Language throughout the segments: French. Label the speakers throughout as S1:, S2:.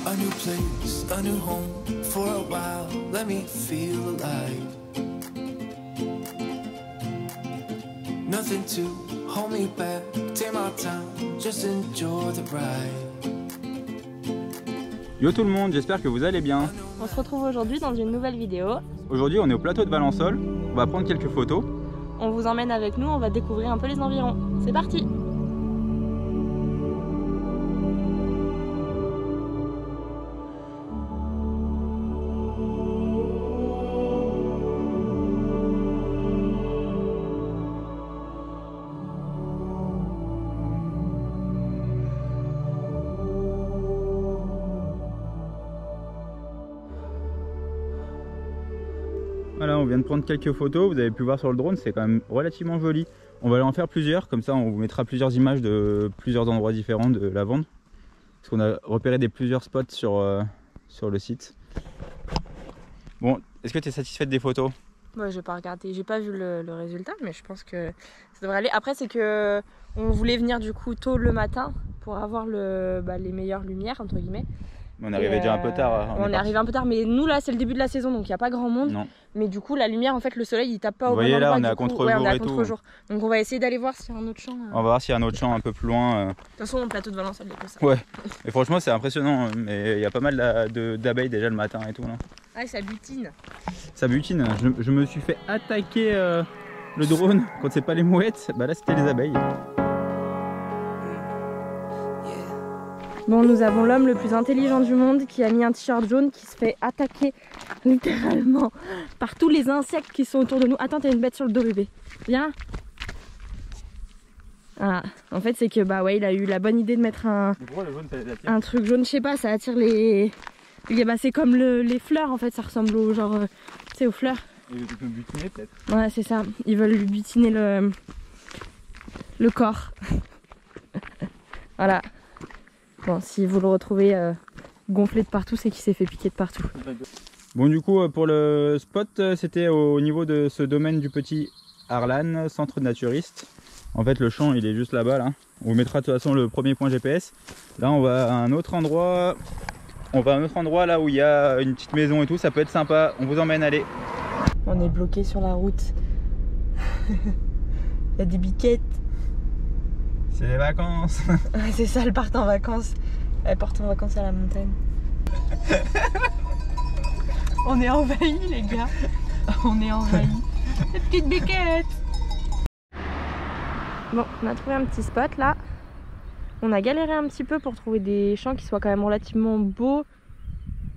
S1: A new place, a new home, for a while, let me feel alive. Nothing to hold me back, take my time, just enjoy the ride.
S2: Yo tout le monde, j'espère que vous allez bien.
S3: On se retrouve aujourd'hui dans une nouvelle vidéo.
S2: Aujourd'hui on est au plateau de Valençol, on va prendre quelques photos.
S3: On vous emmène avec nous, on va découvrir un peu les environs. C'est parti!
S2: Voilà, on vient de prendre quelques photos, vous avez pu voir sur le drone, c'est quand même relativement joli. On va aller en faire plusieurs, comme ça on vous mettra plusieurs images de plusieurs endroits différents de la Vendée. Parce qu'on a repéré plusieurs spots sur le site. Bon, est-ce que tu es satisfaite des photos?
S3: Ouais, j'ai pas regardé, j'ai pas vu le résultat, mais je pense que ça devrait aller. Après, c'est que on voulait venir du coup tôt le matin pour avoir les meilleures lumières, entre guillemets.
S2: On est arrivé déjà un peu tard.
S3: On est arrivé un peu tard, mais nous là c'est le début de la saison donc il n'y a pas grand monde.
S2: Non.
S3: Mais du coup la lumière, en fait le soleil il tape pas au bon endroit.
S2: Vous voyez là on est à
S3: contre-jour Donc on va essayer d'aller voir s'il y a un autre champ.
S2: On va voir s'il y a un autre champ un peu plus loin.
S3: De toute façon, le plateau de Valençol il y a que ça.
S2: Ouais, et franchement c'est impressionnant, mais il y a pas mal d'abeilles déjà le matin et tout là.
S3: Ah, ça butine.
S2: Ça butine, je me suis fait attaquer le drone quand c'est pas les mouettes, bah là c'était les abeilles.
S3: Bon, nous avons l'homme le plus intelligent du monde qui a mis un t-shirt jaune qui se fait attaquer littéralement par tous les insectes qui sont autour de nous. Attends, t'as une bête sur le dos, bébé. Viens. Voilà. En fait, c'est que bah ouais, il a eu la bonne idée de mettre un truc jaune. Je sais pas, ça attire les. Bah, c'est comme les fleurs en fait, ça ressemble au genre, tu sais, aux fleurs.
S2: Ils veulent me butiner peut-être.
S3: Ouais, c'est ça. Ils veulent lui butiner le corps. Voilà. Bon, si vous le retrouvez gonflé de partout, c'est qu'il s'est fait piquer de partout.
S2: Bon, du coup, pour le spot, c'était au niveau de ce domaine du Petit Arlanne, centre naturiste. En fait, le champ, il est juste là-bas, là. On vous mettra de toute façon le premier point GPS. Là, on va à un autre endroit. On va à un autre endroit, là où il y a une petite maison et tout. Ça peut être sympa. On vous emmène, allez.
S3: On est bloqué sur la route. Il y a des biquettes.
S2: C'est les vacances.
S3: Ouais, c'est ça, elles partent en vacances. Elles partent en vacances à la montagne. On est envahis, les gars. On est envahis. Les petites biquettes. Bon, on a trouvé un petit spot là. On a galéré un petit peu pour trouver des champs qui soient quand même relativement beaux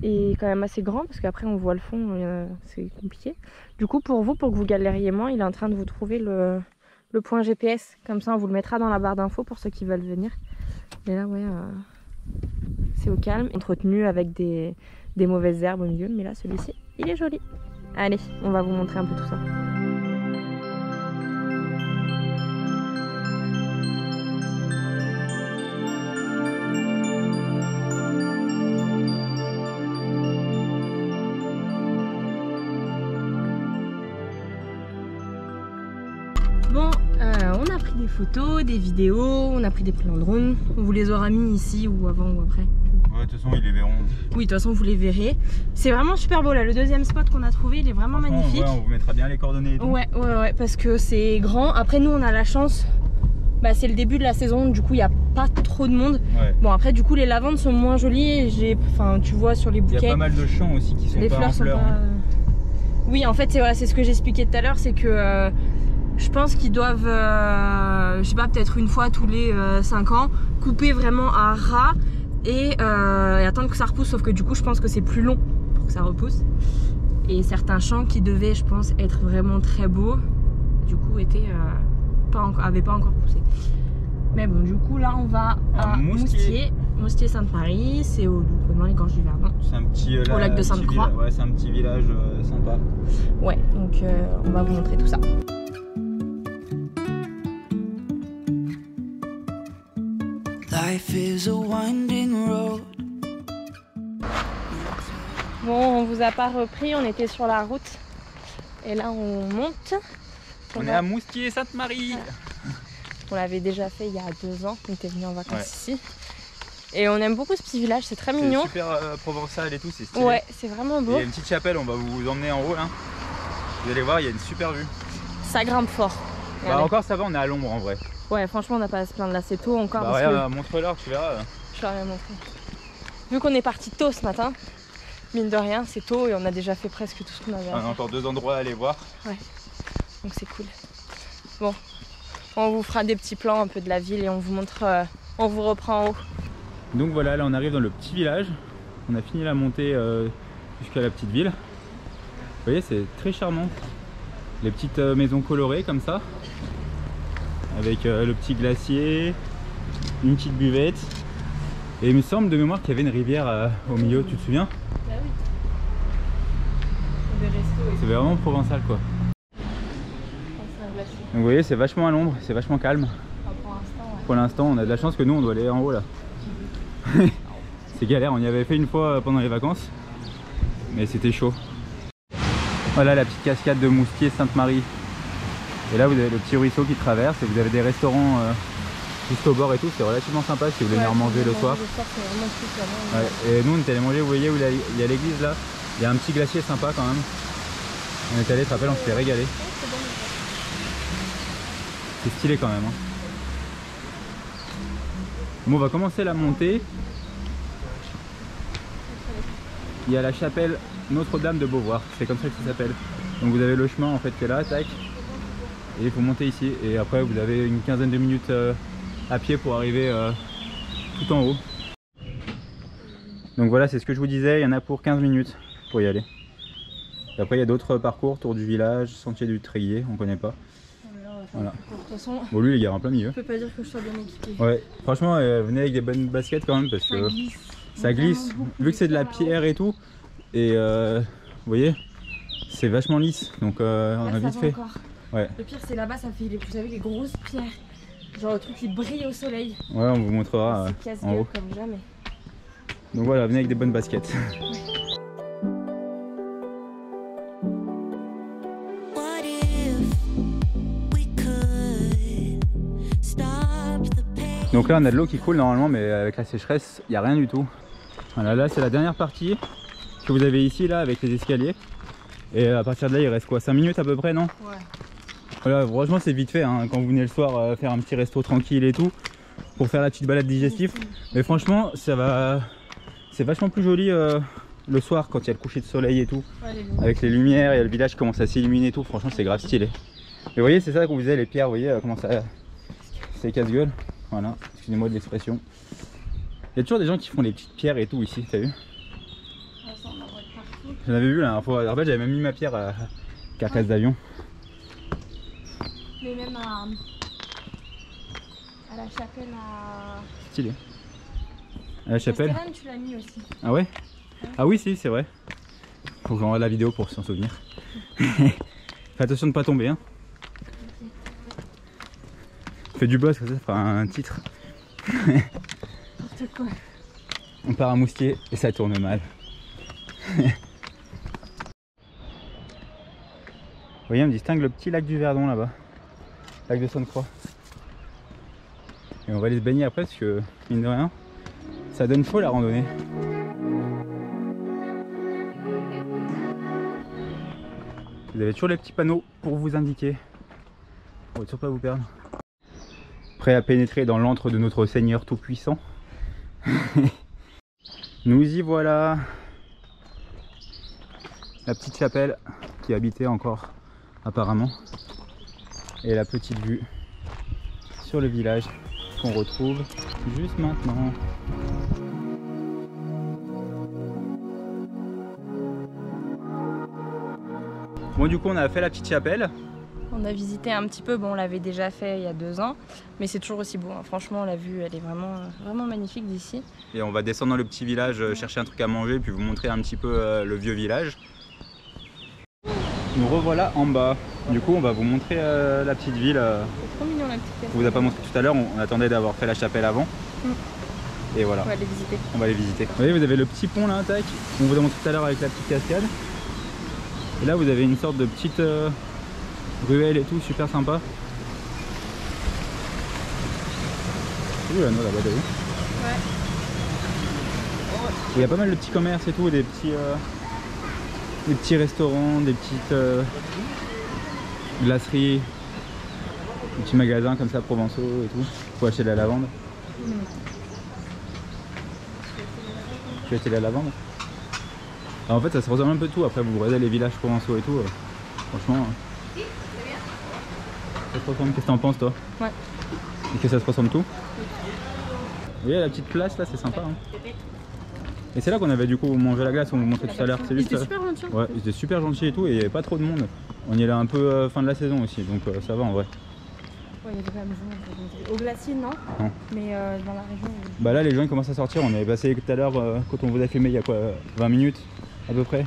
S3: et quand même assez grands, parce qu'après on voit le fond, c'est compliqué. Du coup, pour que vous galériez moins, il est en train de vous trouver le point GPS, comme ça on vous le mettra dans la barre d'infos pour ceux qui veulent venir. Et là ouais, c'est au calme, entretenu avec des mauvaises herbes au milieu, mais là celui-ci il est joli. Allez, on va vous montrer un peu tout ça. Bon, on a pris des photos, des vidéos, on a pris des plans drone. On vous les aura mis ici ou avant ou après.
S2: Ouais, de toute façon, ils les verront.
S3: Oui, de toute façon, vous les verrez. C'est vraiment super beau là. Le deuxième spot qu'on a trouvé, il est vraiment magnifique.
S2: Ouais, on vous mettra bien les coordonnées et tout.
S3: Ouais, parce que c'est grand. Après, nous, on a la chance. Bah, c'est le début de la saison, du coup, il n'y a pas trop de monde. Ouais. Bon, après, du coup, les lavandes sont moins jolies. Enfin, tu vois sur les bouquets.
S2: Il y a pas mal de champs aussi qui sont
S3: les
S2: pas
S3: fleurs
S2: en fleurs.
S3: Sont pas... Oui, en fait, c'est ce que j'expliquais tout à l'heure, c'est que je pense qu'ils doivent, je sais pas, peut-être une fois tous les 5 ans, couper vraiment à ras et attendre que ça repousse. Sauf que du coup, je pense que c'est plus long pour que ça repousse. Et certains champs qui devaient, je pense, être vraiment très beaux, du coup, avaient pas encore poussé. Mais bon, du coup, là, on va à Moustier. Moustier Sainte-Marie, c'est dans les gorges du Verdon.
S2: C'est un petit
S3: au lac de Sainte-Croix.
S2: Ouais, c'est un petit village sympa.
S3: Ouais, donc on va vous montrer tout ça.
S1: Life is a winding road.
S3: Bon, on vous a pas repris, on était sur la route. Et là, on monte Ça
S2: On
S3: va.
S2: est à Moustier-Sainte-Marie.
S3: Ouais. On l'avait déjà fait il y a 2 ans, on était venu en vacances ici. Et on aime beaucoup ce petit village, c'est très mignon.
S2: C'est super provençal et tout, c'est stylé.
S3: Ouais, c'est vraiment
S2: Et
S3: beau.
S2: il y a une petite chapelle, on va vous emmener en haut là. Vous allez voir, il y a une super vue.
S3: Ça grimpe fort.
S2: Bah,
S3: Regardez.
S2: encore ça va, on est à l'ombre en vrai.
S3: Ouais, franchement, on n'a pas à se plaindre là, c'est tôt encore.
S2: Bah
S3: parce
S2: regarde, montre-leur, tu verras.
S3: que je leur ai montré. Vu qu'on est parti tôt ce matin, mine de rien, c'est tôt et on a déjà fait presque tout ce qu'on avait à
S2: On a
S3: faire.
S2: encore 2 endroits à aller voir.
S3: Donc c'est cool. Bon, on vous fera des petits plans un peu de la ville et on vous montre, on vous reprend en haut.
S2: Donc voilà, là on arrive dans le petit village. On a fini la montée jusqu'à la petite ville. Vous voyez, c'est très charmant. Les petites maisons colorées comme ça. Avec le petit glacier, une petite buvette. Et il me semble de mémoire qu'il y avait une rivière au milieu, tu te souviens?
S3: Bah oui. Des restos
S2: C'est vraiment provençal quoi. Donc vous voyez, c'est vachement à l'ombre, c'est vachement calme.
S3: pour l'instant, ouais.
S2: Pour l'instant, on a de la chance que nous on doit aller en haut là. C'est galère, on y avait fait une fois pendant les vacances. Mais c'était chaud. Voilà la petite cascade de Moustier-Sainte-Marie. Et là vous avez le petit ruisseau qui traverse et vous avez des restaurants juste au bord et tout. C'est relativement sympa si vous voulez venir manger le soir.
S3: C'est vraiment cool, là-bas.
S2: Ouais. Et nous on est allé manger, vous voyez où il y a l'église là. Il y a un petit glacier sympa quand même. On est allé, tu te rappelles, on s'est régalé. C'est stylé quand même. Hein. Bon, on va commencer la montée. Il y a la chapelle Notre-Dame de Beauvoir, c'est comme ça que ça s'appelle. Donc vous avez le chemin en fait qui est là, tac. Et il faut monter ici. Et après vous avez une quinzaine de minutes à pied pour arriver tout en haut. Donc voilà, c'est ce que je vous disais, il y en a pour 15 minutes pour y aller. Et après il y a d'autres parcours, tour du village, sentier du Tréguier, on connaît pas. Voilà.
S3: De toute façon,
S2: Bon lui il est en plein milieu.
S3: je peux pas dire que je sois bien équipée.
S2: Ouais, franchement venez avec des bonnes baskets quand même parce que ça glisse. Vu que c'est de la pierre et tout, et vous voyez, c'est vachement lisse, donc on a vite fait. Ouais.
S3: Le pire c'est là-bas, ça fait vous savez les grosses pierres, genre le truc qui brille au soleil.
S2: Ouais, on vous montrera
S3: C'est
S2: en
S3: casse-gueule
S2: haut.
S3: comme jamais.
S2: Donc voilà, venez avec des bonnes baskets.
S4: What if we could stop the pain?
S2: Donc là on a de l'eau qui coule normalement, mais avec la sécheresse il n'y a rien du tout. Voilà, là c'est la dernière partie que vous avez ici là avec les escaliers. Et à partir de là il reste quoi, 5 minutes à peu près, non?
S3: Ouais.
S2: Voilà, franchement c'est vite fait hein, quand vous venez le soir faire un petit resto tranquille et tout pour faire la petite balade digestive. Mais franchement ça va, c'est vachement plus joli le soir quand il y a le coucher de soleil et tout.
S3: Ouais,
S2: Avec les lumières et le village commence à s'illuminer et tout, franchement c'est grave stylé. Mais vous voyez, c'est ça qu'on vous disait, les pierres, vous voyez comment ça, c'est casse-gueule. Voilà, excusez-moi de l'expression. Il y a toujours des gens qui font des petites pierres et tout ici, t'as vu? J'en avais vu la dernière fois, en fait j'avais même mis ma pierre à carcasse d'avion.
S3: Mais même à la chapelle à...
S2: Stylé. À la chapelle.
S3: Castellane, tu l'as mis aussi.
S2: Ah ouais? Ah oui, si, c'est vrai. Faut que j'envoie la vidéo pour s'en souvenir. Fais attention de ne pas tomber. Hein. Fais du buzz, comme ça, ça fera un titre.
S3: N'importe quoi.
S2: On part à Moustier et ça tourne mal. Vous voyez, on distingue le petit lac du Verdon là-bas. Lac de Sainte-Croix. Et on va aller se baigner après parce que, mine de rien, ça donne chaud la randonnée. Vous avez toujours les petits panneaux pour vous indiquer. Pour ne surtout pas vous perdre. Prêt à pénétrer dans l'antre de notre Seigneur Tout-Puissant. Nous y voilà. La petite chapelle qui habitait encore apparemment. Et la petite vue sur le village qu'on retrouve juste maintenant. Bon, du coup on a fait la petite chapelle.
S3: On a visité un petit peu, bon on l'avait déjà fait il y a 2 ans, mais c'est toujours aussi beau, hein. Franchement la vue elle est vraiment, vraiment magnifique d'ici.
S2: Et on va descendre dans le petit village, chercher un truc à manger, puis vous montrer un petit peu le vieux village. Nous revoilà en bas. Du coup on va vous montrer la petite ville.
S3: C'est trop mignon la petite pièce.
S2: On vous a pas montré tout à l'heure, on attendait d'avoir fait la chapelle avant. Et voilà,
S3: On va aller visiter.
S2: on va aller visiter. Vous voyez, vous avez le petit pont là, tac. On vous a montré tout à l'heure avec la petite cascade. Et là vous avez une sorte de petite ruelle et tout, super sympa. C'est où l'anneau là-bas, t'as vu?
S3: Ouais.
S2: Il y a pas mal de petits commerces et tout, des petits restaurants, des petites glaceries, des petits magasins comme ça provençaux et tout. Pour acheter de la lavande. Tu as acheté de la lavande? Alors en fait ça se ressemble un peu tout, après vous regardez les villages provençaux et tout, franchement ça se ressemble. Qu'est-ce que t'en penses toi?
S3: Ouais.
S2: Et que ça se ressemble tout? Vous voyez la petite place là, c'est sympa hein. Et c'est là qu'on avait du coup mangé la glace, on vous montrait tout à l'heure.
S3: Ils étaient super gentils.
S2: Ouais, ils étaient super gentils et tout, et il n'y avait pas trop de monde. On y est là un peu fin de la saison aussi, donc ça va en vrai.
S3: Ouais, il y avait quand même du monde. Au glacier, non.
S2: Non.
S3: Mais dans la région.
S2: Bah là les gens ils commencent à sortir, on avait passé tout à l'heure quand on vous a filmé il y a quoi 20 minutes à peu près.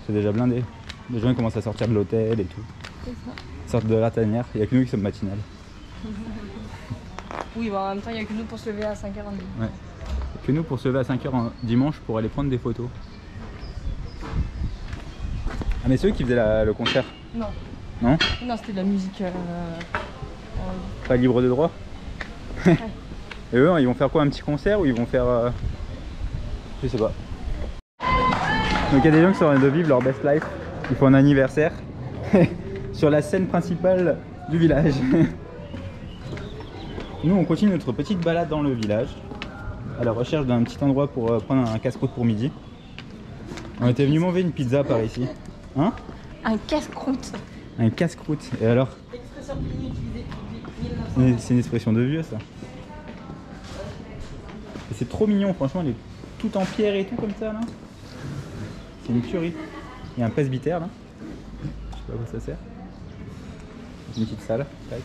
S2: C'est déjà blindé. Les gens ils commencent à sortir de l'hôtel et tout.
S3: C'est ça.
S2: Ils sortent de la tanière, il n'y a que nous qui sommes matinales.
S3: Oui, bah en même temps, il n'y a que nous pour se lever à 5h30.
S2: Ouais. Que nous pour se lever à 5h dimanche pour aller prendre des photos. Ah mais c'est eux qui faisaient le concert?
S3: Non.
S2: Non?
S3: Non, c'était de la musique.
S2: Pas libre de droit? Et eux ils vont faire quoi, un petit concert ou ils vont faire je sais pas. Donc il y a des gens qui sont en train de vivre leur best life. Ils font un anniversaire sur la scène principale du village. Nous on continue notre petite balade dans le village à la recherche d'un petit endroit pour prendre un casse-croûte pour midi. On était venu manger une pizza par ici. Hein?
S3: Un casse-croûte.
S2: Un casse-croûte. Et alors?
S3: Expression utilisée depuis 1900.
S2: C'est une expression de vieux ça. Et c'est trop mignon, franchement, elle est tout en pierre et tout comme ça là. C'est une tuerie. Il y a un presbytère là. Je sais pas à quoi ça sert. Une petite salle. Tac.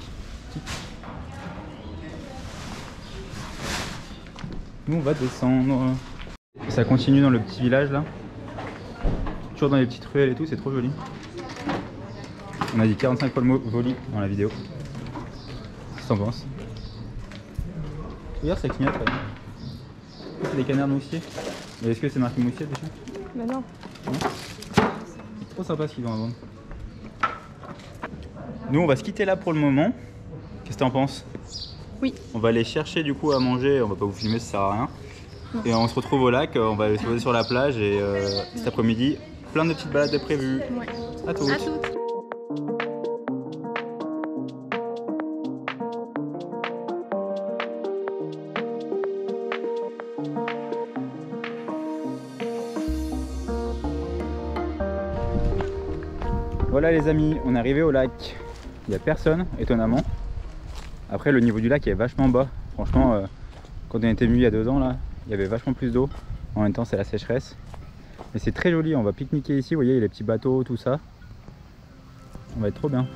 S2: Nous on va descendre. Ça continue dans le petit village là. Toujours dans les petites ruelles et tout, c'est trop joli. On a dit 45 fois le mot joli dans la vidéo. Qu'est-ce que t'en penses? Regarde, ça clignote. C'est des canards moustiers. Mais est-ce que c'est marqué moustier dessus?
S3: Mais non.
S2: C'est trop sympa ce qu'ils ont à vendre. Nous on va se quitter là pour le moment. Qu'est-ce que t'en penses?
S3: Oui.
S2: On va aller chercher du coup à manger, on va pas vous filmer, ça sert à rien. Et on se retrouve au lac, on va aller se poser sur la plage et cet après-midi, plein de petites balades de prévues.
S3: Ouais.
S2: À toutes.
S3: À toutes.
S2: Voilà les amis, on est arrivé au lac. Il n'y a personne, étonnamment. Après le niveau du lac est vachement bas. Franchement, quand on était venu il y a 2 ans là, il y avait vachement plus d'eau. En même temps c'est la sécheresse. Mais c'est très joli, on va pique-niquer ici, vous voyez, il y a les petits bateaux, tout ça. On va être trop bien.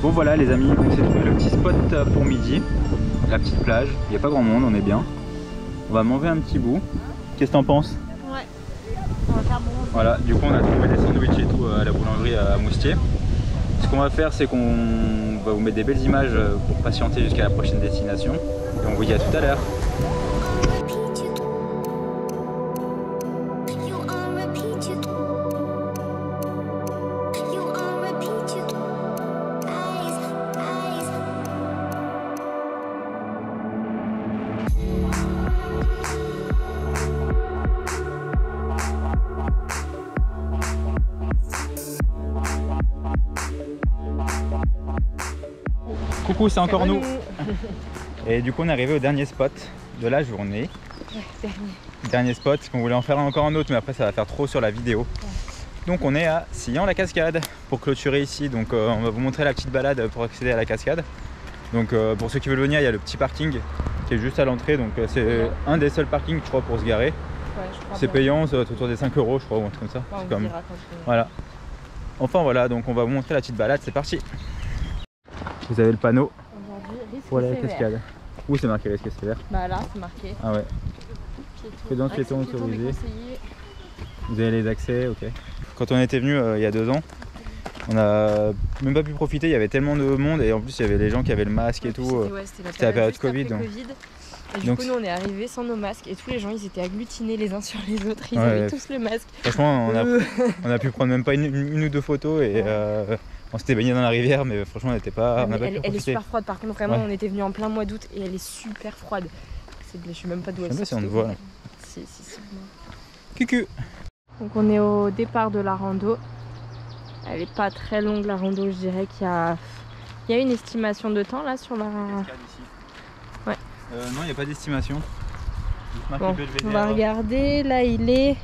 S2: Bon voilà les amis, on s'est trouvé le petit spot pour midi. La petite plage, il n'y a pas grand monde, on est bien. On va manger un petit bout. Qu'est-ce que t'en penses?
S3: Ouais. On va faire bon.
S2: Voilà, du coup on a trouvé des sandwichs et tout à la boulangerie à Moustier. Ce qu'on va faire, c'est qu'on va vous mettre des belles images pour patienter jusqu'à la prochaine destination. Et on vous dit à tout à l'heure. Coucou, c'est encore nous. Et du coup on est arrivé au dernier spot de la journée.
S3: Ouais,
S2: Dernier spot, qu'on voulait en faire encore un autre, mais après ça va faire trop sur la vidéo. Ouais. Donc on est à Sillan-la-Cascade pour clôturer ici. Donc on va vous montrer la petite balade pour accéder à la cascade. Donc pour ceux qui veulent venir, il y a le petit parking qui est juste à l'entrée. Donc c'est un des seuls parkings, je crois, pour se garer. Ouais, c'est payant, c'est autour des 5 €, je crois, ou un truc comme ça.
S3: Ouais,
S2: comme... Voilà. Enfin voilà, donc on va vous montrer la petite balade, c'est parti. Vous avez le panneau pour la cascade. Où c'est marqué risque sévère?
S3: Bah là, c'est marqué.
S2: Ah ouais. Prudence piéton autorisé. Vous avez les accès, ok. Quand on était venu il y a 2 ans, on a même pas pu profiter, il y avait tellement de monde et en plus il y avait les gens qui avaient le masque et tout.
S3: Ouais,
S2: c'était la période Covid. Donc...
S3: Et du
S2: Donc,
S3: coup, nous, on est arrivés sans nos masques et tous les gens, ils étaient agglutinés les uns sur les autres. Ils
S2: Ouais,
S3: avaient
S2: ouais.
S3: tous le masque.
S2: franchement, on a pu prendre même pas une ou deux photos et on s'était baigné dans la rivière, mais franchement, on n'était pas.
S3: Mais
S2: On a pas pu
S3: elle est
S2: profiter.
S3: super froide. Par contre, vraiment,
S2: Ouais.
S3: on était venus en plein mois d'août et elle est super froide. Je sais même pas d'où
S2: Je
S3: elle
S2: sais pas si on
S3: sortait.
S2: te voit, là.
S3: Si.
S2: Cucu.
S3: Donc on est au départ de la rando. Elle est pas très longue la rando, je dirais qu'il y a une estimation de temps là sur la... Ouais.
S2: Non, il n'y a pas d'estimation.
S3: Bon, on va regarder, là il est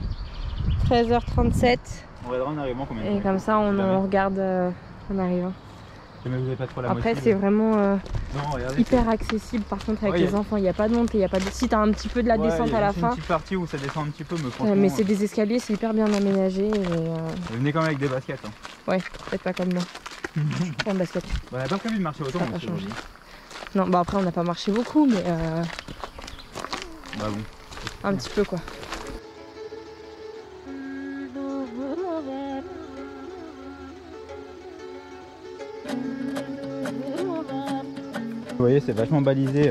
S3: 13h37
S2: On regardera en arrivant combien de temps.
S3: et comme ça on regarde en arrivant.
S2: Mais vous avez pas trop la
S3: Après
S2: motive.
S3: c'est vraiment
S2: Non, regardez.
S3: hyper accessible par contre avec
S2: Ouais,
S3: les enfants, il n'y a pas de montée, il y a pas de... Si t'as un petit peu de la
S2: Ouais,
S3: descente
S2: il y a
S3: à la
S2: juste une
S3: fin,
S2: petite partie où ça descend un petit peu, mais franchement.
S3: mais c'est des escaliers, c'est hyper bien aménagé et
S2: Venez quand même avec des baskets. Hein.
S3: ouais, peut-être pas comme moi. Je prends un basket.
S2: On n'a pas prévu de marcher autant.
S3: Ça va
S2: parce que-
S3: changer. Non, bah après on n'a pas marché beaucoup mais
S2: Bah bon.
S3: un petit peu quoi.
S2: Vous voyez, c'est vachement balisé.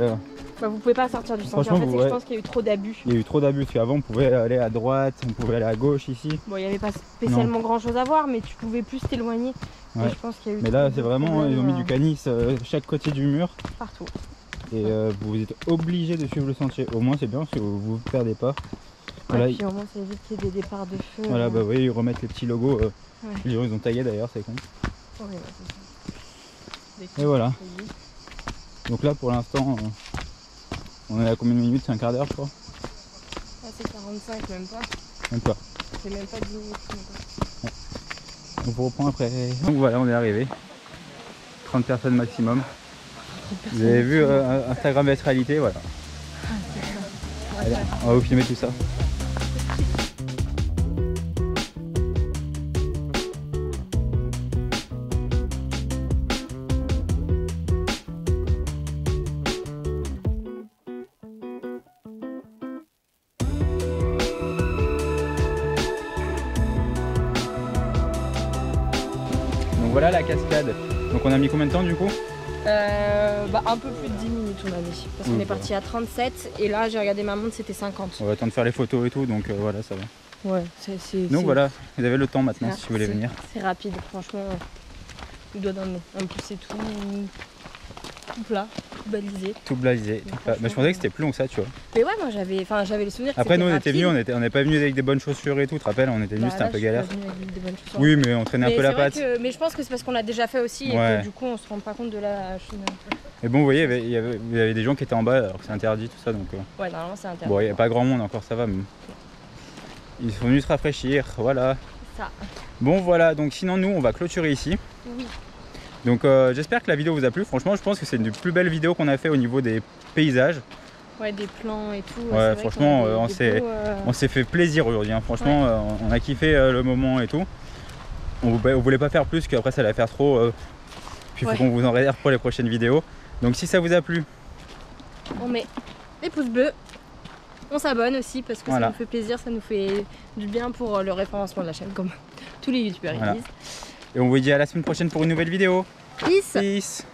S3: Bah, vous pouvez pas sortir du sentier. En
S2: Franchement,
S3: fait, c'est que
S2: ouais.
S3: je pense qu'il y a eu trop d'abus.
S2: Il y a eu trop d'abus parce qu'avant on pouvait aller à droite, on pouvait aller à gauche ici.
S3: Bon, il n'y avait pas spécialement grand chose à voir, mais tu pouvais plus t'éloigner.
S2: Ouais.
S3: Et je pense qu'il y a eu.
S2: Mais là
S3: trop
S2: c'est
S3: de
S2: vraiment,
S3: problèmes,
S2: ils ont mis du canis chaque côté du mur
S3: partout.
S2: et vous êtes obligé de suivre le sentier. Au moins c'est bien parce que vous vous perdez pas. Voilà,
S3: Et puis au moins, ça évite qu'il y ait des départs de feu.
S2: voilà, bah vous voyez, ils remettent les petits logos.
S3: Ouais.
S2: Les gens ils ont tagué d'ailleurs, c'est con.
S3: Ouais, ouais, c'est ça.
S2: Et voilà. Donc là pour l'instant, on est à combien de minutes? C'est un quart d'heure je crois?
S3: Ah, c'est 45, même pas.
S2: Même pas.
S3: C'est même pas 10 minutes. même pas.
S2: On vous reprend après. Donc voilà, on est arrivé. 30 personnes maximum. Vous avez vu Instagram vs réalité, voilà. Allez, on va vous filmer tout ça. Donc voilà la cascade. Donc on a mis combien de temps du coup?
S3: Bah, un peu plus de 10 minutes, on a mis. Parce qu'on
S2: Oui,
S3: est parti à 37 et là, j'ai regardé ma montre, c'était 50.
S2: On va attendre de faire les photos et tout, donc voilà, ça va.
S3: Ouais, c'est.
S2: Donc voilà, vous avez le temps maintenant
S3: Ah,
S2: si vous voulez venir.
S3: C'est rapide, franchement, tout doigt dans le nez. En plus, c'est tout plat, tout balisé.
S2: Tout balisé. Tout plat. Bah, je pensais que c'était plus long que ça, tu vois.
S3: Mais ouais, moi j'avais les souvenirs que
S2: Après nous on
S3: c'était
S2: était
S3: rapide.
S2: venus, on n'est pas venus avec des bonnes chaussures et tout, tu te rappelles, on était venus,
S3: Bah,
S2: c'était un
S3: là,
S2: peu
S3: je suis
S2: galère.
S3: pas venue avec des bonnes chaussures.
S2: Oui mais on traînait un
S3: Mais
S2: peu la
S3: c'est vrai
S2: patte.
S3: mais je pense que c'est parce qu'on l'a déjà fait aussi et
S2: Ouais.
S3: que du coup on se rend pas compte de la Chine.
S2: Et bon vous voyez, il y avait des gens qui étaient en bas alors que c'est interdit tout ça, donc
S3: Ouais, normalement c'est interdit.
S2: bon il n'y a pas grand monde encore, ça va, mais ils sont venus se rafraîchir, voilà.
S3: Ça.
S2: Bon voilà, donc sinon nous on va clôturer ici.
S3: Oui.
S2: Donc j'espère que la vidéo vous a plu, franchement je pense que c'est une des plus belles vidéos qu'on a fait au niveau des paysages.
S3: Ouais, des plans et tout.
S2: Ouais,
S3: c'est vrai
S2: franchement,
S3: qu'on a
S2: on
S3: des
S2: s'est-
S3: beaux,
S2: On s'est fait plaisir aujourd'hui, hein. Franchement on a kiffé le moment et tout. On voulait pas faire plus qu'après ça allait faire trop, puis il faut
S3: Ouais.
S2: qu'on vous en réserve pour les prochaines vidéos. Donc si ça vous a plu,
S3: On met les pouces bleus. On s'abonne aussi parce que
S2: Voilà.
S3: ça nous fait plaisir, ça nous fait du bien pour le référencement de la chaîne, comme tous les youtubeurs
S2: Voilà.
S3: ils disent.
S2: et on vous dit à la semaine prochaine pour une nouvelle vidéo.
S3: Peace.
S2: Peace.